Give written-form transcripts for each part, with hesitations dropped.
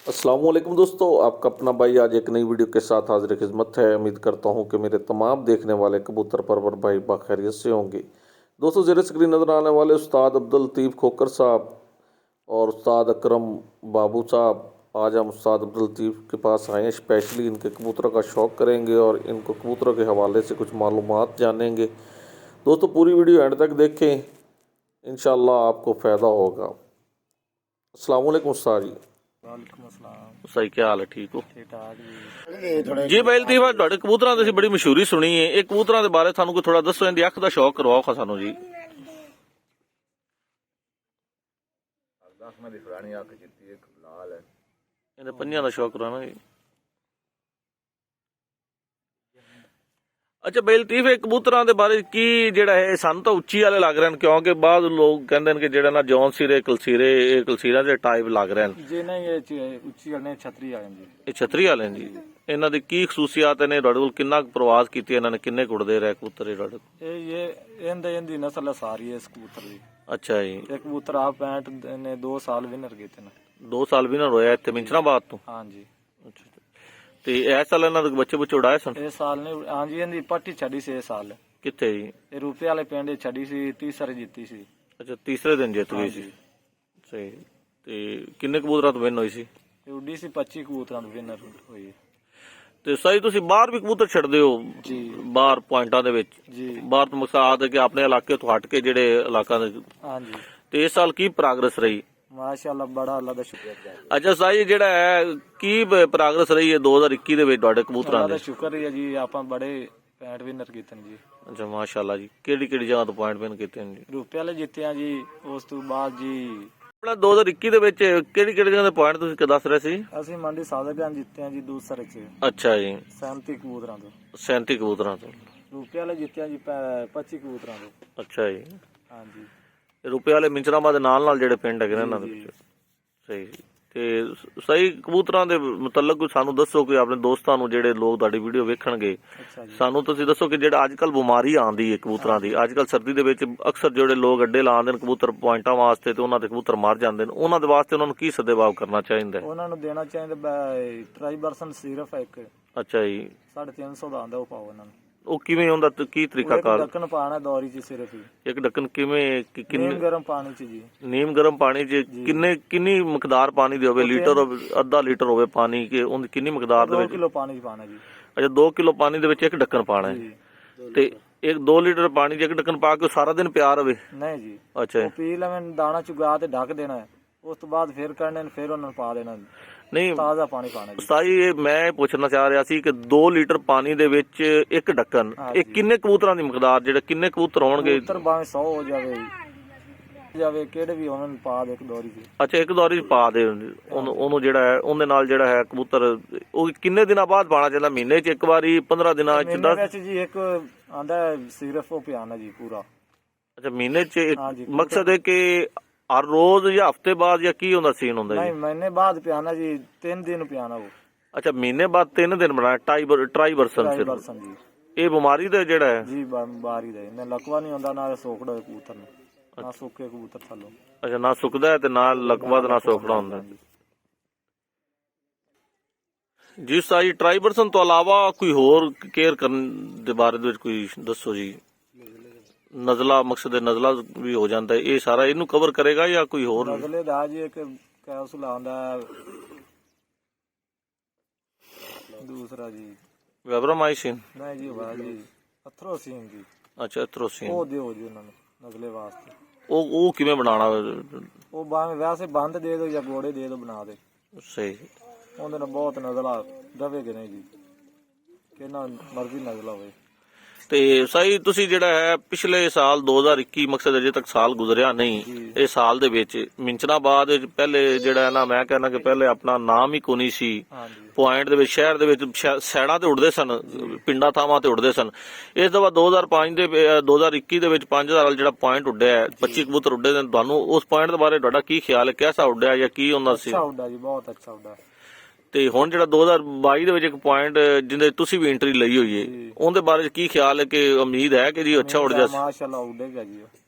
अस्सलामुअलैकुम दोस्तों, आपका अपना भाई आज एक नई वीडियो के साथ हाजिर खिदमत है। उम्मीद करता हूं कि मेरे तमाम देखने वाले कबूतर परवर भाई बाखैरियत से होंगे। दोस्तों, ज़ेरे स्क्रीन नज़र आने वाले उस्ताद अब्दुल लतीफ़ खोकर साहब और उस्ताद अकरम बाबू साहब, आज हम उस्ताद अब्दुल लतीफ़ के पास आए हैं। स्पेशली इनके कबूतरों का शौक़ करेंगे और इनको कबूतरों के हवाले से कुछ मालूमात जानेंगे। दोस्तों, पूरी वीडियो एंड तक देखें, इंशाअल्लाह आपको फ़ायदा होगा। अस्सलाम वालेकुम उस्ताद जी। वालेकुम अस्सलाम। सही, क्या हाल है? ठीक हो? ठीक ठाक जी। जी भाई लतीਫ, ਤੁਹਾਡੇ ਕਬੂਤਰਾਂ ਦੀ ਅਸੀਂ ਬੜੀ ਮਸ਼ਹੂਰੀ ਸੁਣੀ ਹੈ। ਇਹ ਕਬੂਤਰਾਂ ਦੇ ਬਾਰੇ ਸਾਨੂੰ ਕੋਈ ਥੋੜਾ ਦੱਸੋ, ਇਹਦੀ ਅੱਖ ਦਾ ਸ਼ੌਕ ਕਰਵਾਓ ਖਾ ਸਾਨੂੰ ਜੀ। ਅੱਖ ਦੀ ਪੁਰਾਣੀ ਅੱਖ ਜਿੱਤੀ ਇੱਕ ਲਾਲ ਹੈ, ਇਹਦੇ ਪੰਨਿਆਂ ਦਾ ਸ਼ੌਕ ਕਰਾਣਾ ਜੀ। ਅੱਛਾ ਭਾਈ ਲਤੀਫ, ਇਹ ਕਬੂਤਰਾਂ ਦੇ ਬਾਰੇ ਕੀ ਜਿਹੜਾ ਹੈ, ਸਾਨੂੰ ਤਾਂ ਉੱਚੀ ਵਾਲੇ ਲੱਗ ਰਹੇ ਨੇ, ਕਿਉਂਕਿ ਬਾਅਦ ਲੋਕ ਕਹਿੰਦੇ ਨੇ ਕਿ ਜਿਹੜਾ ਨਾ ਜੌਨ ਸਿਰੇ ਕਲਸੀਰੇ, ਇਹ ਕਲਸੀਰਾਂ ਦੇ ਟਾਈਪ ਲੱਗ ਰਹੇ ਨੇ ਜੀ। ਨਹੀਂ, ਇਹ ਉੱਚੀ ਵਾਲੇ ਛਤਰੀ ਆ ਜੀ। ਇਹ ਛਤਰੀ ਵਾਲੇ ਨੇ ਜੀ। ਇਹਨਾਂ ਦੀ ਕੀ ਖਸੂਸੀਅਤ ਨੇ? ਤੁਹਾਡੇ ਕੋਲ ਕਿੰਨਾ ਪ੍ਰਵਾਸ ਕੀਤੀ ਇਹਨਾਂ ਨੇ? ਕਿੰਨੇ ਕੁੜਦੇ ਰਹੇ ਕਬੂਤਰ ਇਹ ਤੁਹਾਡੇ ਕੋਲ? ਇਹਦੀ ਨਸਲ ਸਾਰੀ ਹੈ ਇਸ ਕਬੂਤਰ ਦੀ। ਅੱਛਾ ਜੀ। ਇਹ ਕਬੂਤਰ ਆ 65 ਨੇ 2 ਸਾਲ ਵਿਨਰ ਕੀਤੇ ਨੇ। 2 ਸਾਲ ਵਿਨਰ ਹੋਇਆ ਇੱਥੇ ਮਿੰਚਰਾਬਾਦ ਤੋਂ? ਹਾਂਜੀ। ਅੱਛਾ, ਤੇ ਇਸ ਸਾਲ ਇਹਨਾਂ ਦੇ ਬੱਚੇ ਉਡਾਏ ਸਨ? ਇਸ ਸਾਲ ਨੇ ਹਾਂਜੀ, ਇਹਦੀ ਪੱਟੀ ਛੱਡੀ ਸੀ ਇਸ ਸਾਲ। ਕਿੱਥੇ ਜੀ? ਇਹ ਰੂਪੇ ਵਾਲੇ ਪਿੰਡ ਛੱਡੀ ਸੀ, ਤੀਸਰੇ ਜਿੱਤੀ ਸੀ। ਅੱਛਾ, ਤੀਸਰੇ ਦਿਨ ਜਿੱਤ ਗਈ ਸੀ। ਸਹੀ। ਤੇ ਕਿੰਨੇ ਕਬੂਤਰਾਂ ਤੋਂ ਵਿਨ ਹੋਈ ਸੀ? ਇਹ ਉੱਡੀ ਸੀ 25 ਕਬੂਤਰਾਂ ਤੋਂ ਵਿਨਰ ਹੋਈ। ਤੇ ਸਹੀ, ਤੁਸੀਂ ਬਾਹਰ ਵੀ ਕਬੂਤਰ ਛੱਡਦੇ ਹੋ ਜੀ? ਬਾਹਰ ਪੁਆਇੰਟਾਂ ਦੇ ਵਿੱਚ ਜੀ। ਬਾਹਰ ਤੋਂ ਮਕਸਦ ਹੈ ਕਿ ਆਪਣੇ ਇਲਾਕੇ ਤੋਂ ਹਟ ਕੇ ਜਿਹੜੇ ਇਲਾਕਾ ਦੇ। ਹਾਂਜੀ। ਤੇ ਇਸ ਸਾਲ ਕੀ ਪ੍ਰੋਗਰੈਸ ਰਹੀ? ਮਾਸ਼ਾਅੱਲਾ, ਬੜਾ ਅੱਲਾ ਦਾ ਸ਼ੁਕਰ ਹੈ। ਅੱਛਾ ਸਾਈ, ਜਿਹੜਾ ਹੈ ਕੀ ਪ੍ਰੋਗਰੈਸ ਰਹੀ ਹੈ 2021 ਦੇ ਵਿੱਚ ਤੁਹਾਡੇ ਕਬੂਤਰਾਂ ਅੱਲਾ ਦਾ ਦੇ? ਸ਼ੁਕਰ ਹੈ ਜੀ, ਆਪਾਂ ਬੜੇ ਪੁਆਇੰਟ ਵਿਨਰ ਕੀਤੇ ਨੇ ਜੀ। ਅੱਛਾ ਮਾਸ਼ਾਅੱਲਾ ਜੀ। ਕਿਹੜੀ ਕਿਹੜੀ ਜਗ੍ਹਾ ਤੋਂ ਪੁਆਇੰਟ ਵਿਨ ਕੀਤੇ ਨੇ ਜੀ? ਰੂਪੇ ਵਾਲੇ ਜਿੱਤੇ ਆ ਜੀ। ਉਸ ਤੋਂ ਬਾਅਦ ਜੀ ਆਪਣਾ 2021 ਦੇ ਵਿੱਚ ਕਿਹੜੀ ਕਿਹੜੀ ਜਗ੍ਹਾ ਦੇ ਪੁਆਇੰਟ ਤੁਸੀਂ ਦੱਸ ਰਹੇ ਸੀ? ਅਸੀਂ ਮੰਡੀ ਸਾਦਗੰਜ ਜਿੱਤੇ ਆ ਜੀ ਦੂਸਰੇ ਚ। ਅੱਛਾ ਜੀ। 37 ਕਬੂਤਰਾਂ ਤੋਂ। 37 ਕਬੂਤਰਾਂ ਤੋਂ। ਰੂਪੇ ਵਾਲੇ ਜਿੱਤੇ ਆ ਜੀ 25 ਕਬੂਤਰਾਂ ਤੋਂ। ਅੱਛਾ ਜੀ। ਹਾਂਜੀ। ਰੁਪਏ ਵਾਲੇ ਮਿੰਚਰਾਬਾਦ ਦੇ ਨਾਲ ਜਿਹੜੇ ਪਿੰਡ ਹੈਗੇ ਨੇ ਇਹਨਾਂ ਦੇ ਵਿੱਚ। ਸਹੀ। ਤੇ ਸਹੀ, ਕਬੂਤਰਾਂ ਦੇ ਮੁਤਲਕ ਸਾਨੂੰ ਦੱਸੋ ਕਿ ਆਪਣੇ ਦੋਸਤਾਂ ਨੂੰ, ਜਿਹੜੇ ਲੋਕ ਤੁਹਾਡੀ ਵੀਡੀਓ ਵੇਖਣਗੇ, ਅੱਛਾ ਜੀ। ਸਾਨੂੰ ਤੁਸੀਂ ਦੱਸੋ ਕਿ ਜਿਹੜਾ ਅੱਜ ਕੱਲ ਬਿਮਾਰੀ ਆਉਂਦੀ ਹੈ ਕਬੂਤਰਾਂ ਦੀ, ਅੱਜ ਕੱਲ ਸਰਦੀ ਦੇ ਵਿੱਚ ਅਕਸਰ ਜਿਹੜੇ ਲੋਕ ਅੱਡੇ ਲਾਉਂਦੇ ਨੇ ਕਬੂਤਰ ਪੁਆਇੰਟਾਂ ਵਾਸਤੇ ਤੇ ਉਹਨਾਂ ਦੇ ਕਬੂਤਰ ਮਰ ਜਾਂਦੇ ਨੇ, ਉਹਨਾਂ ਦੇ ਵਾਸਤੇ ਉਹਨਾਂ ਨੂੰ ਕੀ ਸਦੇਵਾਬ ਕਰਨਾ ਚਾਹੀਦਾ ਹੈ? ਉਹਨਾਂ ਨੂੰ ਦੇਣਾ ਚਾਹੀਦਾ ਟ੍ਰਾਈਬਰਸਨ ਸਿਰਫ ਇੱਕ। ਅੱਛਾ ਜੀ। 350 ਦਾ ਆਂਦਾ, ਉਹ ਪਾਓ ਇਹਨਾਂ ਨੂੰ। ਉਹ ਕਿਵੇਂ ਹੁੰਦਾ ਤੇ ਕੀ ਤਰੀਕਾ ਕਾਰ? ਢੱਕਣ ਪਾਣਾ ਦੌਰੀ ਚ ਸਿਰਫ ਹੀ। ਇੱਕ ਢੱਕਣ ਕਿਵੇਂ? ਨੀਮ ਗਰਮ ਪਾਣੀ ਚ ਜੀ। ਨੀਮ ਗਰਮ ਪਾਣੀ ਚ ਕਿੰਨੀ ਮਕਦਾਰ ਪਾਣੀ ਦੀ ਹੋਵੇ? ਲੀਟਰ ਹੋਵੇ, ਅੱਧਾ ਲੀਟਰ ਹੋਵੇ ਪਾਣੀ, ਕਿ ਉਹਦੀ ਕਿੰਨੀ ਮਕਦਾਰ ਦੇ 2 ਵਿੱਚ? ਕਿਲੋ ਪਾਣੀ ਚ ਪਾਣਾ ਜੀ। ਅੱਛਾ, 2 ਕਿਲੋ ਪਾਣੀ ਦੇ ਵਿੱਚ ਇੱਕ ਢੱਕਣ ਪਾਣਾ ਹੈ। ਜੀ। ਤੇ 2 ਲੀਟਰ ਪਾਣੀ 'ਚ ਇੱਕ ਢੱਕਣ ਪਾ ਕੇ ਸਾਰਾ ਦਿਨ ਪਿਆ ਰਵੇ? ਨਹੀਂ ਜੀ। ਅੱਛਾ ਉਹ ਪੀ ਲਵੇਂ, ਦਾਣਾ ਚੁਗਾ ਤੇ ਢੱਕ ਦੇਣਾ ਹੈ। ਉਸ ਤੋਂ ਬਾਅਦ ਫਿਰ ਕਰਨੇ ਨੇ, ਫਿਰ ਉਹਨਾਂ ਨੂੰ ਪਾ ਦੇਣਾ। ਨਹੀਂ ਤਾਜ਼ਾ ਪਾਣੀ ਪਾਣਾ ਜੀ। ਸਾਈ, ਮੈਂ ਪੁੱਛਣਾ ਚਾਹ ਰਿਹਾ ਸੀ ਕਿ 2 ਲੀਟਰ ਪਾਣੀ ਦੇ ਵਿੱਚ ਇੱਕ ਢੱਕਣ, ਇਹ ਕਿੰਨੇ ਕਬੂਤਰਾਂ ਦੀ ਮਕਦਾਰ, ਜਿਹੜੇ ਕਿੰਨੇ ਕਬੂਤਰ ਹੋਣਗੇ? ਕਬੂਤਰ ਭਾਵੇਂ 100 ਹੋ ਜਾਵੇ ਕਿਹੜੇ ਵੀ ਉਹਨਾਂ ਨੂੰ ਪਾ ਦੇ ਇੱਕ ਦੌਰੀ ਚ। ਅੱਛਾ, ਇੱਕ ਦੌਰੀ 'ਚ ਪਾ ਦੇ ਉਹਨੂੰ ਜਿਹੜਾ ਹੈ, ਉਹਦੇ ਨਾਲ ਜਿਹੜਾ ਹੈ ਕਬੂਤਰ, ਉਹ ਕਿੰਨੇ ਦਿਨਾਂ ਬਾਅਦ ਪਾਣਾ ਚਾਹੀਦਾ? ਮਹੀਨੇ 'ਚ ਇੱਕ ਵਾਰੀ, 15 ਦਿਨਾਂ 'ਚ, 10 ਵਿੱਚ ਜੀ ਇੱਕ ਆਂਦਾ ਸਿਰਫ ਉਹ ਪਿਆਣਾ ਜੀ ਪੂਰਾ। ਅੱਛਾ, ਮਹੀਨੇ 'ਚ ਹਾਂਜੀ। ਮਕਸਦ ਹੈ ਕਿ ਹਰ ਰੋਜ਼ ਜਾਂ ਹਫਤੇ ਬਾਅਦ ਜਾਂ ਕੀ ਹੁੰਦਾ ਸੀਨ ਹੁੰਦਾ ਨਹੀਂ, ਜੀ? ਮਹੀਨੇ ਬਾਅਦ ਪਿਆਣਾ ਜੀ, 3 ਦਿਨ ਪਿਆਣਾ ਉਹ। ਅੱਛਾ, ਮਹੀਨੇ ਬਾਅਦ 3 ਦਿਨ ਬਣਾਇਆ। ਟ੍ਰਾਈਬਰਸਨ ਟ੍ਰਾਈਬਰਸਨ ਜੀ। ਇਹ ਬਿਮਾਰੀ ਦਾ ਜਿਹੜਾ ਹੈ ਜੀ ਬਾਰੀ ਦਾ ਨਾ ਲਕਵਾ ਨਹੀਂ ਹੁੰਦਾ, ਨਾ ਸੋਕੜਾ ਕਬੂਤਰ ਨੂੰ, ਨਾ ਸੁੱਕੇ ਕਬੂਤਰ ਥੱਲੋਂ। ਅੱਛਾ, ਨਾ ਸੁੱਕਦਾ ਹੈ ਤੇ ਨਾ ਲਕਵਾ ਤੇ ਨਾ ਸੋਕੜਾ ਹੁੰਦਾ ਜੀ। ਸਾਈ, ਟ੍ਰਾਈਬਰਸਨ ਤੋਂ ਇਲਾਵਾ ਕੋਈ ਹੋਰ ਕੇਅਰ ਕਰਨ ਦੇ ਬਾਰੇ ਵਿੱਚ ਕੋਈ ਦੱਸੋ ਜੀ? ਨਜ਼ਲਾ, ਮਕਸਦ ਨਜ਼ਲਾ ਵੀ ਹੋ ਜਾਂਦਾ ਹੈ, ਇਹ ਸਾਰਾ ਇਹਨੂੰ ਕਵਰ ਕਰੇਗਾ ਜਾਂ ਕੋਈ ਹੋਰ? ਨਜ਼ਲੇ ਦਾ ਜੀ ਇੱਕ ਕੈਪਸੂਲ ਆਉਂਦਾ ਦੂਸਰਾ ਜੀ, ਵੈਬਰਾਮਾਈਸਿਨ। ਨਹੀਂ ਜੀ ਵਾਹ ਜੀ, ਅਥਰੋਸੀਨ ਜੀ। ਅੱਛਾ, ਐਥਰੋਸੀਨ। ਉਹ ਦਿਓ ਜੀ ਉਹਨਾਂ ਨੂੰ ਨਜ਼ਲੇ ਵਾਸਤੇ। ਉਹ ਕਿਵੇਂ ਬਣਾਉਣਾ? ਉਹ ਭਾਵੇਂ ਵੈਸੇ ਬੰਦ ਦੇ ਦਿਓ ਜਾਂ ਗੋੜੇ ਦੇ ਦਿਓ ਬਣਾ ਦੇ। ਸਹੀ। ਉਹਦੇ ਨਾਲ ਬਹੁਤ ਨਜ਼ਲਾ ਦਵੇਗੇ ਨਹੀਂ ਜੀ, ਕਿੰਨਾ ਮਰਜ਼ੀ ਨਜ਼ਲਾ ਹੋਵੇ। ਤੇ ਸਹੀ, ਤੁਸੀਂ ਜਿਹੜਾ ਹੈ ਪਿਛਲੇ ਸਾਲ 2021, ਮਕਸਦ ਅਜੇ ਤੱਕ ਸਾਲ ਗੁਜ਼ਰਿਆ ਨਹੀਂ, ਇਹ ਸਾਲ ਦੇ ਵਿੱਚ ਮਿੰਚਨਾਬਾਦ ਵਿੱਚ ਪਹਿਲੇ ਜਿਹੜਾ ਨਾ, ਮੈਂ ਕਹਿੰਦਾ ਕਿ ਪਹਿਲੇ ਆਪਣਾ ਨਾਮ ਹੀ ਕੋਈ ਨਹੀਂ ਸੀ। ਹਾਂਜੀ। ਪੁਆਇੰਟ ਦੇ ਵਿੱਚ, ਸ਼ਹਿਰ ਦੇ ਵਿੱਚ ਸੈੜਾਂ ਤੇ ਉੱਡਦੇ ਸਨ, ਪਿੰਡਾਂ ਥਾਵਾਂ ਤੇ ਉੱਡਦੇ ਸਨ। ਇਸ ਤੋਂ ਬਾਅਦ 2021 ਦੇ ਵਿੱਚ 5000 ਵਾਲਾ ਜਿਹੜਾ ਪੁਆਇੰਟ ਉੱਡਿਆ, 25 ਕਬੂਤਰ ਉੱਡੇ ਨੇ। ਤੁਹਾਨੂੰ ਉਸ ਪੁਆਇੰਟ ਦੇ ਬਾਰੇ ਤੁਹਾਡਾ ਕੀ ਖਿਆਲ ਹੈ? ਕਿਹਦਾ ਉੱਡਿਆ ਜਾਂ ਕੀ ਹੁੰਦਾ ਸੀ? ਅੱਛਾ ਉੱਡਾ ਜੀ, ਬਹੁਤ ਅੱਛਾ ਉੱਡਾ। ਤੇ ਹੁਣ ਜਿਹੜਾ 2022 ਦੇ ਵਿੱਚ ਇੱਕ ਪੁਆਇੰਟ ਜਿਹਦੇ ਤੁਸੀਂ ਵੀ ਐਂਟਰੀ ਲਈ ਹੋਈ ਹੈ, ਉਹਦੇ ਬਾਰੇ ਕੀ ਖਿਆਲ ਹੈ? ਕਿ ਉਮੀਦ ਹੈ ਕਿ ਜੀ ਅੱਛਾ ਉੱਡ ਜਾ? ਮਾਸ਼ਾਅੱਲਾ ਉੱਡੇਗਾ ਜੀ।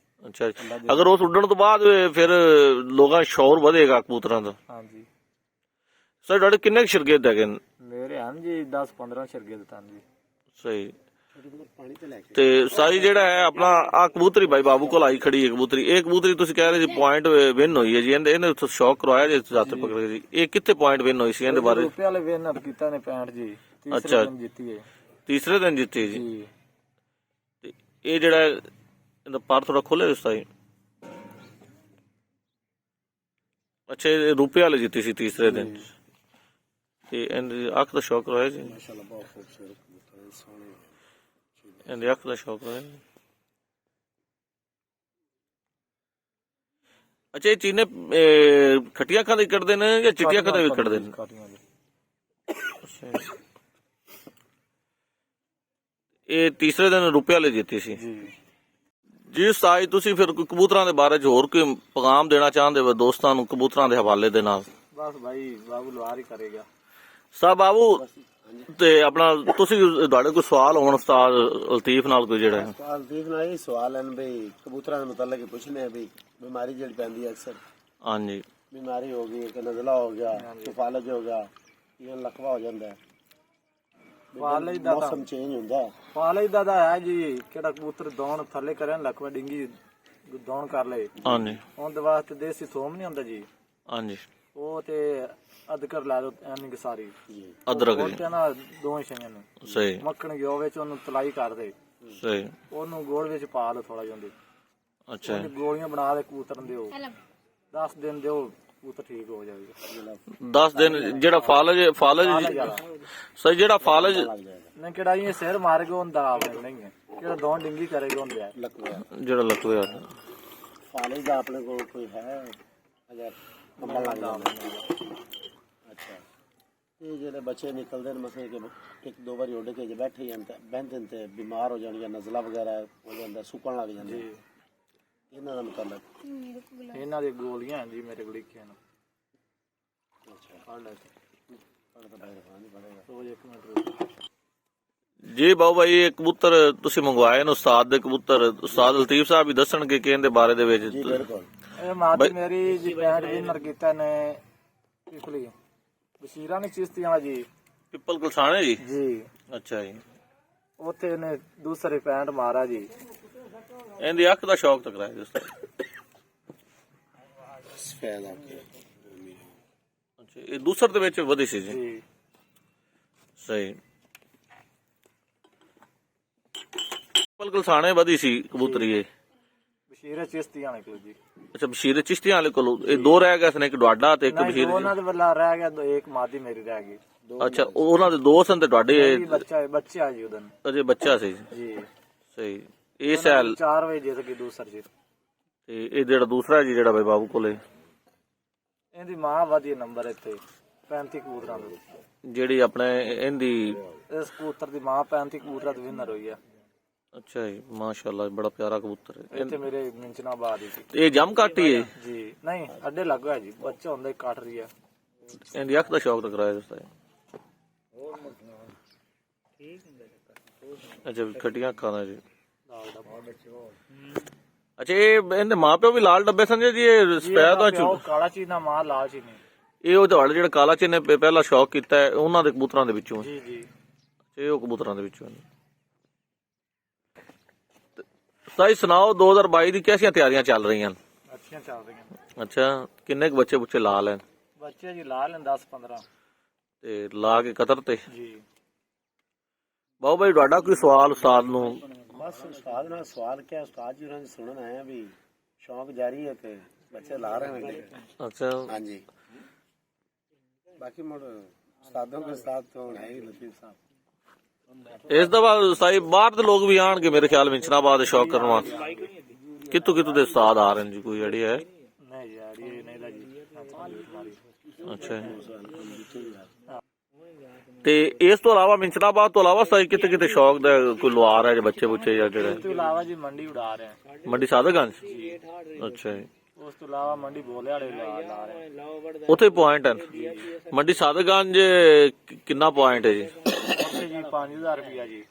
ਅੱਛਾ, ਅਗਰ ਉਸ ਉੱਡਣ ਤੋਂ ਬਾਅਦ ਫਿਰ ਲੋਕਾਂ ਦਾ ਸ਼ੌਰ ਵਧੇਗਾ ਕਬੂਤਰਾਂ ਦਾ। ਹਾਂਜੀ। ਸਰ ਤੁਹਾਡੇ ਕਿੰਨੇ ਕੁ ਸ਼ਰਗਿਰਦ ਹੈਗੇ ਨੇ? ਮੇਰੇ ਹਨ ਜੀ 10-15 ਸ਼ਰਗਿਰਦ ਤਨ ਜੀ। ਸਹੀ। ਤੇ ਸਾਈ ਜਿਹੜਾ ਹੈ ਆਪਣਾ ਆ ਕਬੂਤਰੀ ਬਾਈ ਬਾਬੂ ਕੋਲ ਆਈ ਖੜੀ ਹੈ ਕਬੂਤਰੀ, ਇਹ ਕਬੂਤਰੀ ਤੁਸੀਂ ਕਹਿ ਰਹੇ ਸੀ ਪੁਆਇੰਟ ਵਿਨ ਹੋਈ ਹੈ ਜੀ, ਇਹਨੇ ਉੱਥੇ ਸ਼ੌਕ ਕਰਵਾਇਆ ਜੀ ਜਾਤਰ ਪਕੜ ਕੇ ਜੀ, ਇਹ ਕਿੱਥੇ ਪੁਆਇੰਟ ਵਿਨ ਹੋਈ ਸੀ ਇਹਦੇ ਬਾਰੇ? ਰੁਪਏ ਵਾਲੇ ਵਿਨਰ ਕੀਤਾ ਨੇ 65 ਜੀ। ਅੱਛਾ। ਦਿਨ ਜਿੱਤੀ ਹੈ ਤੀਸਰੇ ਦਿਨ ਜਿੱਤੀ ਜੀ। ਜੀ। ਤੇ ਇਹ ਜਿਹੜਾ ਇਹਦਾ ਪਰ ਥੋੜਾ ਖੋਲੇ ਸਾਈ। ਅੱਛਾ, ਇਹ ਰੁਪਏ ਵਾਲੇ ਜਿੱਤੀ ਸੀ ਤੀਸਰੇ ਦਿਨ। ਤੇ ਇਹਦੀ ਅੱਖ ਦਾ ਸ਼ੌਕ ਕਰਵਾਇਆ ਜੀ। ਮਾਸ਼ਾਅੱਲਾ ਬਹੁਤ ਖੂਬਸੂਰਤ ਕਬੂਤਰ ਹੈ, ਸੋਹਣੇ। ਇਹਦੀ ਅੱਖ ਦਾ ਸ਼ੌਕ ਕਰਵਾਇਆ। ਅੱਛਾ, ਇਹ ਚੀਨੇ ਖੱਟੀਆਂ ਅੱਖਾਂ ਦੇ ਕੱਢਦੇ ਨੇ ਜਾਂ ਚਿੱਟੀਆਂ ਅੱਖਾਂ ਦੇ ਵੀ ਕੱਢਦੇ ਨੇ? ਅੱਛਾ। ਇਹ ਤੀਸਰੇ ਦਿਨ ਰੁਪਏ ਵਾਲੇ ਜਿੱਤੀ ਸੀ ਜੀ। ਸਾਈ ਤੁਸੀਂ ਫਿਰ ਕਬੂਤਰਾਂ ਦੇ ਬਾਰੇ ਚ ਹੋਰ ਕੋਈ ਪੈਗਾਮ ਦੇਣਾ ਚਾਹੁੰਦੇ ਹੋ ਦੋਸਤਾਂ ਨੂੰ ਕਬੂਤਰਾਂ ਦੇ ਹਵਾਲੇ ਦੇ ਨਾਲ? ਬਸ ਭਾਈ ਬਾਬੂ ਲਵਾਰ ਹੀ ਕਰੇਗਾ ਸਾਹਿਬ ਬਾਬੂ। ਤੇ ਆਪਣਾ ਤੁਸੀਂ ਤੁਹਾਡੇ ਕੋਈ ਸਵਾਲ ਹੋਣ ਉਸਤਾਦ ਲਤੀਫ ਨਾਲ ਕੋਈ ਜਿਹੜਾ ਹੈ? ਉਸਤਾਦ ਲਤੀਫ ਨਾਲ ਇਹ ਸਵਾਲ ਹਨ ਵੀ ਕਬੂਤਰਾਂ ਦੇ ਮੁਤਲਕ ਪੁੱਛਨੇ ਆ ਵੀ ਬਿਮਾਰੀ ਜਿਹੜੀ ਪੈਂਦੀ ਹੈ ਅਕਸਰ ਹਾਂਜੀ। ਬਿਮਾਰੀ ਹੋ ਗਈ ਕਿ ਨਜ਼ਲਾ ਹੋ ਗਿਆ, ਫਾਲਜ ਹੋ ਗਿਆ, ਇਹ ਲਕਵਾ ਹੋ ਜਾਂਦਾ ਹੈ, ਫਾਲਜ ਦਾ ਮੌਸਮ ਚੇਂਜ ਹੁੰਦਾ ਹੈ। ਫਾਲਜ ਦਾ ਹੈ ਜੀ, ਕਿਹੜਾ ਕਬੂਤਰ ਦੌਣ ਥੱਲੇ ਕਰਨ ਲਕਵਾ ਡਿੰਗੀ ਦੌਣ ਕਰ ਲਏ, ਹਾਂਜੀ। ਉਹਦੇ ਵਾਸਤੇ ਦੇਸੀ ਥੋਮ ਨਹੀਂ ਹੁੰਦਾ ਜੀ, ਹਾਂਜੀ। ਉਹ ਤੇ ਅਦਰਕ ਲੈ ਲਓ ਐਨੀ ਕਿ ਸਾਰੀ ਅਦਰਕ ਉਹ ਜੀ। ਤੇ ਨਾ ਦੋਵੇਂ ਛਈਆਂ ਨੂੰ ਸਹੀ। ਮੱਖਣ ਗਿਓ ਵਿੱਚ ਉਹਨੂੰ ਤਲਾਈ ਕਰ ਦੇ, ਸਹੀ। ਉਹਨੂੰ ਗੋਲ ਵਿੱਚ ਪਾ ਲਓ ਥੋੜਾ ਜਿਹਾ, ਅੱਛਾ। ਉਹਦੀ ਗੋਲੀਆਂ ਬਣਾ ਦੇ ਕਬੂਤਰ ਨੂੰ ਦਿਓ, 10 ਦਿਨ ਦਿਓ ਕਬੂਤਰ ਠੀਕ ਹੋ ਜਾਏਗਾ। 10 ਦਿਨ ਜਿਹੜਾ ਫਾਲਜ ਸਹੀ, ਜਿਹੜਾ ਫਾਲਜ ਨਹੀਂ ਕਿਹੜਾ ਇਹ ਸਿਰ ਮਾਰ ਕੇ ਉਹਦਾ ਆਪਣੇ ਨਹੀਂ ਹੈ, ਕਿਹੜਾ ਦੌਣ ਡਿੰਗੀ ਕਰੇਗਾ ਉਹਦੇ ਲਕਵਾ ਜਿਹੜਾ ਲਕਵੇ ਵਾਲਾ ਫਾਲਜ ਦਾ ਆਪਣੇ ਕੋਲ ਕੋਈ ਹੈ ਅਗਰ ਕੰਬਲ ਲੱਗ ਜਾਂਦਾ? ਅੱਛਾ। ਇਹ ਜਿਹੜੇ ਬੱਚੇ ਨਿਕਲਦੇ ਨੇ ਮਸੇ ਕਿ ਇੱਕ ਦੋ ਵਾਰੀ ਉੱਡ ਕੇ ਜੇ ਬੈਠੇ ਜਾਂਦੇ ਬਹਿੰਦੇ ਤੇ ਬਿਮਾਰ ਹੋ ਜਾਣਗੇ, ਨਜ਼ਲਾ ਵਗੈਰਾ ਹੋ ਜਾਂਦਾ, ਸੁੱਕਣ ਲੱਗ ਜਾਂਦੇ, ਇਹਨਾਂ ਦਾ ਮੁਤਲਕ ਇਹਨਾਂ ਦੀ ਗੋਲੀਆਂ ਜੀ ਮੇਰੇ ਕੋਲ ਲਿਖੀਆਂ ਨੇ। ਅੱਛਾ। ਪੜ੍ਹ ਲੈ ਪੜ੍ਹਦਾ ਨਹੀਂ ਪੜੇਗਾ ਰੋਜ਼ 1 ਮਿੰਟ ਰੁਕ। ਜੀ ਬਾਬੂ ਭਾਈ, ਇਹ ਕਬੂਤਰ ਤੁਸੀਂ ਮੰਗਵਾਏ ਨੇ ਉਸਤਾਦ ਦੇ ਕਬੂਤਰ, ਉਸਤਾਦ ਲਤੀਫ ਸਾਹਿਬ ਵੀ ਦੱਸਣਗੇ ਕਿ ਇਹਦੇ ਬਾਰੇ ਦੇ ਵਿੱਚ। ਜੀ ਬਿਲਕੁਲ। ਇਹ ਮਾਤੀ ਮੇਰੀ ਜੀ 65 ਵਿਨਰ ਕੀਤਾ ਨੇ ਪਿਛਲੀ ਬਸ਼ੀਰਾ ਨੇ ਚਿਸ਼ਤੀਆਂ ਜੀ, ਪਿੱਪਲ ਗੁਲਸਾਣੇ ਜੀ। ਜੀ ਅੱਛਾ ਜੀ। ਉੱਥੇ ਨੇ ਦੂਸਰੇ 65 ਮਾਰਾ ਜੀ। ਇਹਦੀ ਅੱਖ ਦਾ ਸ਼ੌਕ ਟਕਰਾਇਆ ਜੀ ਉਸਤਾਦ। ਸਫੈਦ ਆ ਕੇ ਅੱਛਾ, ਇਹ ਦੂਸਰ ਦੇ ਵਿੱਚ ਵਧੀ ਸੀ ਜੀ। ਜੀ ਸਹੀ। ਪਿੱਪਲ ਗੁਲਸਾਣੇ ਵਧੀ ਸੀ ਕਬੂਤਰੀ ਇਹ। ਬਸ਼ੀਰਾ ਚਿਸ਼ਤੀਆਂ ਨੇ ਕੋਲ ਜੀ। ਅੱਛਾ, ਬਸ਼ੀਰ ਚਿਸ਼ਤੀਆਂ ਵਾਲੇ ਕੋਲ ਇਹ ਦੋ ਰਹਿ ਗਏ ਸਨ, ਇੱਕ ਡਾਡਾ ਤੇ ਇੱਕ ਨਹੀਂ ਬਸ਼ੀਰ। ਉਹਨਾਂ ਦੇ ਵੱਲਾ ਰਹਿ ਗਿਆ, ਇੱਕ ਮਾਦੀ ਮੇਰੀ ਰਹਿ ਗਈ। ਅੱਛਾ, ਉਹਨਾਂ ਦੇ ਦੋ ਸਨ ਤੇ ਤੁਹਾਡੇ ਬੱਚਾ ਜੀ ਉਹਦਾ ਅਜੇ ਬੱਚਾ ਸੀ ਜੀ। ਸਹੀ। ਇਹ ਸੈਲ 4 ਵਜੇ ਜਿੱਤ ਗਈ ਦੂਸਰ ਜੀ। ਤੇ ਇਹ ਜਿਹੜਾ ਦੂਸਰਾ ਜੀ ਜਿਹੜਾ ਬਾਈ ਬਾਬੂ ਕੋਲੇ, ਇਹਦੀ ਮਾਂ ਵਧੀਆ ਨੰਬਰ ਇੱਥੇ 35 ਕਬੂਤਰਾਂ ਦੇ, ਜਿਹੜੀ ਆਪਣੇ ਇਹਦੀ ਇਸ ਕਬੂਤਰ ਦੀ ਮਾਂ 35 ਕਬੂਤਰਾਂ ਦੀ ਵਿਨਰ ਹੋਈ ਆ। ਅੱਛਾ ਜੀ, ਮਾਸ਼ਾਅੱਲਾ ਬੜਾ ਪਿਆਰਾ ਕਬੂਤਰ ਹੈ। ਇੱਥੇ ਮੇਰੇ ਮਿੰਚਨਾਬਾਦ ਹੀ ਸੀ ਇਹ ਜਮ ਕਾਟੀ ਹੈ ਜੀ। ਨਹੀਂ ਅੱਡੇ ਲੱਗ ਹੋਇਆ ਜੀ, ਬੱਚਾ ਹੁੰਦਾ ਕੱਟ ਰਹੀ ਆ। ਇਹਦੀ ਅੱਖ ਦਾ ਸ਼ੌਕ ਟਕਰਾਇਆ ਦੋਸਤਾਂ। ਅੱਛਾ, ਖੱਟੀਆਂ ਅੱਖਾਂ ਦਾ ਜੀ। ਅੱਛਾ, ਇਹ ਇਹਦੇ ਮਾਪਿਓ ਵੀ ਲਾਲ ਡੱਬੇ ਸਨ ਜੀ? ਇਹ ਸਫੈਦ ਆ ਉਹ ਕਾਲਾ ਚੀਨਾ ਮਾਂ ਲਾਲ ਚੀਨੀ। ਇਹ ਉਹ ਤੁਹਾਡੇ ਜਿਹੜਾ ਕਾਲਾ ਚੀਨੇ ਪਹਿਲਾ ਸ਼ੌਕ ਕੀਤਾ ਹੈ ਉਹਨਾਂ ਦੇ ਕਬੂਤਰਾਂ ਦੇ ਵਿੱਚੋਂ? ਜੀ ਜੀ। ਇਹ ਉਹ ਕਬੂਤਰਾਂ ਦੇ ਵਿੱਚੋਂ। ਸਾਈ ਸੁਣਾਓ, 2022 ਦੀ ਕਿਹੜੀਆਂ ਤਿਆਰੀਆਂ ਚੱਲ ਰਹੀਆਂ? ਅੱਛੀਆਂ ਚੱਲ ਰਹੀਆਂ। ਅੱਛਾ, ਕਿੰਨੇ ਕੁ ਬੱਚੇ ਬੁੱਚੇ ਲਾ ਲੈਣ? ਬੱਚੇ ਜੀ ਲਾ ਲੈਣ 10-15 ਤੇ ਲਾ ਕੇ ਕਤਰ ਤੇ ਜੀ। ਬਾਬੂ ਭਾਈ ਤੁਹਾਡਾ ਕੋਈ ਸਵਾਲ ਉਸਤਾਦ ਨੂੰ? ਬਸ ਉਸਤਾਦ ਨਾਲ ਸਵਾਲ ਕਿਹਾ, ਉਸਤਾਦ ਜੀ ਉਹਨਾਂ ਨੂੰ ਸੁਣਨ ਆਏ ਆ ਵੀ ਸ਼ੌਕ ਜਾਰੀ ਹੈ ਤੇ ਬੱਚੇ ਲਾ ਰਹੇ ਨੇ। ਅੱਛਾ। ਹਾਂਜੀ, ਬਾਕੀ ਮੁੜ ਉਸਤਾਦੋਂ ਕੇ ਸਾਥ ਤੋਂ ਹੈ ਹੀ ਲਤੀਫ ਸਾਹਿਬ। ਇਸ ਦਾ ਬਾਅਦ ਸਾਈ ਬਾਹਰ ਦੇ ਲੋਕ ਵੀ ਆਣਗੇ ਮੇਰੇ ਖਿਆਲ ਵਿੱਚ ਇਸਲਾਮਾਬਾਦ ਦੇ ਸ਼ੌਕ ਕਰਨ ਵਾਸਤੇ। ਕਿੱਥੋਂ ਕਿੱਥੋਂ ਦੇ ਉਸਤਾਦ ਆ ਰਹੇ ਨੇ ਜੀ? ਕੋਈ ਜਿਹੜੀ ਹੈ? ਨਹੀਂ ਯਾਰ ਇਹ ਨਹੀਂ ਦਾ ਜੀ। ਅੱਛਾ। ਤੇ ਇਸ ਤੋਂ ਇਲਾਵਾ ਮਿੰਚਨਾਬਾਦ ਤੋਂ ਇਲਾਵਾ ਸਾਈ ਕਿਤੇ ਕਿਤੇ ਸ਼ੌਕ ਦਾ ਕੋਈ ਲੁਆਰ ਹੈ ਜਾਂ ਬੱਚੇ ਬੁੱਚੇ ਜਾਂ ਜਿਹੜੇ? ਇਸ ਤੋਂ ਇਲਾਵਾ ਜੀ ਮੰਡੀ ਉਡਾ ਰਹੇ ਆ। ਮੰਡੀ ਸਾਦਗੰਜ? ਅੱਛਾ ਜੀ। ਉਸ ਤੋਂ ਇਲਾਵਾ ਮੰਡੀ ਬੋਲੇ ਵਾਲੇ ਲਾ ਰਹੇ। ਉੱਥੇ ਪੁਆਇੰਟ ਹੈ ਮੰਡੀ ਸਾਦਗੰਜ? ਕਿੰਨਾ ਪੁਆਇੰਟ ਹੈ ਜੀ ਉੱਥੇ ਜੀ 5000 ਰੁਪਇਆ ਜੀ।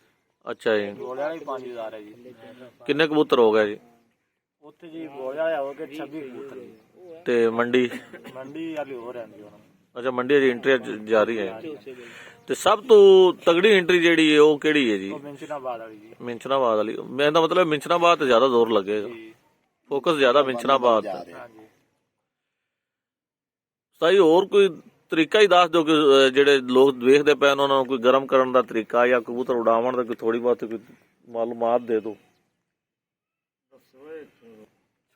ਅੱਛਾ ਜੀ। ਬੋਲੇ ਵਾਲੇ 5000 ਹੈ ਜੀ। ਕਿੰਨੇ ਕਬੂਤਰ ਹੋ ਗਏ ਜੀ ਉੱਥੇ ਜੀ ਬੋਲੇ ਵਾਲੇ ਹੋ ਗਏ 26 ਕਬੂਤਰ ਜੀ। ਤੇ ਮੰਡੀ? ਮੰਡੀ ਵਾਲੀ ਹੋ ਰਹਿੰਦੀ ਹੁਣ। ਅੱਛਾ ਮੰਡੀ ਦੀ ਐਂਟਰੀ ਜਾਰੀ ਹੈ ਤੇ ਸਭ ਤੋਂ ਤਗੜੀ ਐਂਟਰੀ ਜਿਹੜੀ ਹੈ ਉਹ ਕਿਹੜੀ ਹੈ ਜੀ? ਉਹ ਮਿੰਚਨਾਬਾਦ ਵਾਲੀ ਜੀ। ਮਿੰਚਨਾਬਾਦ ਵਾਲੀ। ਮੈਂ ਤਾਂ ਮਤਲਬ ਮਿੰਚਨਾਬਾਦ ਤੇ ਜ਼ਿਆਦਾ ਜ਼ੋਰ ਲੱਗੇਗਾ, ਫੋਕਸ ਜ਼ਿਆਦਾ ਮਿੰਚਨਾਬਾਦ ਤੇ। ਹਾਂਜੀ। ਸਹੀ, ਹੋਰ ਕੋਈ ਤਰੀਕਾ ਹੀ ਦੱਸ ਦਿਓ ਕਿ ਜਿਹੜੇ ਲੋਕ ਵੇਖਦੇ ਪਏ ਉਹਨਾਂ ਨੂੰ ਕੋਈ ਗਰਮ ਕਰਨ ਦਾ ਤਰੀਕਾ ਜਾਂ ਕਬੂਤਰ ਉਡਾਉਣ ਦਾ ਕੋਈ ਥੋੜੀ ਬਹੁਤ ਕੋਈ ਮਾਲੂਮਾਤ ਦੇ ਦਿਓ।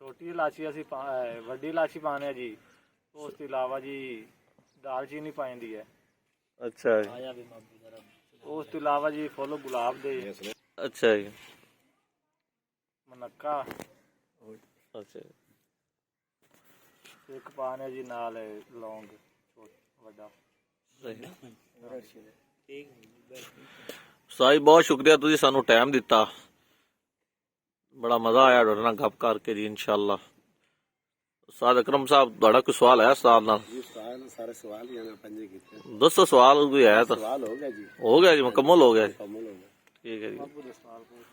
ਛੋਟੀ ਇਲਾਚੀ ਅਸੀਂ ਵੱਡੀ ਇਲਾਚੀ ਪਾਉਂਦੇ ਆ ਜੀ। ਉਸ ਤੋਂ ਇਲਾਵਾ ਜੀ ਦਾਲਚੀਨੀ ਪਾ ਜਾਂਦੀ ਹੈ। ਅੱਛਾ ਜੀ। ਉਸ ਤੋਂ ਇਲਾਵਾ ਜੀ ਫੁੱਲ ਗੁਲਾਬ ਦੇ, ਅੱਛਾ ਜੀ। ਮਨੱਕਾ, ਅੱਛਾ ਜੀ। ਇੱਕ ਪਾਉਂਦੇ ਆ ਜੀ ਨਾਲ ਲੌਂਗ ਵੱਡਾ। ਸਾਈ ਬਹੁਤ ਸ਼ੁਕਰੀਆ, ਤੁਸੀਂ ਸਾਨੂੰ ਟਾਈਮ ਦਿੱਤਾ, ਬੜਾ ਮਜ਼ਾ ਆਇਆ ਤੁਹਾਡੇ ਨਾਲ ਗੱਪ ਕਰਕੇ ਜੀ। ਇਨਸ਼ਾਅੱਲਾ ਉਸਤਾਦ ਅਕਰਮ ਸਾਹਿਬ ਤੁਹਾਡਾ ਕੋਈ ਸਵਾਲ ਹੈ ਉਸਤਾਦ ਨਾਲ? ਜੀ ਸਵਾਲ ਸਾਰੇ ਸਵਾਲ ਹੀ ਨੇ ਪੰਜੇ ਕੀਤੇ। ਦੱਸੋ ਸਵਾਲ ਕੋਈ ਹੈ ਤਾਂ? ਸਵਾਲ ਹੋ ਗਿਆ ਜੀ, ਹੋ ਗਿਆ ਜੀ, ਮੁਕੰਮਲ ਹੋ ਗਿਆ ਜੀ। ਮੁਕੰਮਲ ਹੋ ਗਿਆ। ਠੀਕ ਹੈ ਜੀ। ਬਾਪੂ ਦੇ ਸਵਾਲ ਪੁੱਛ।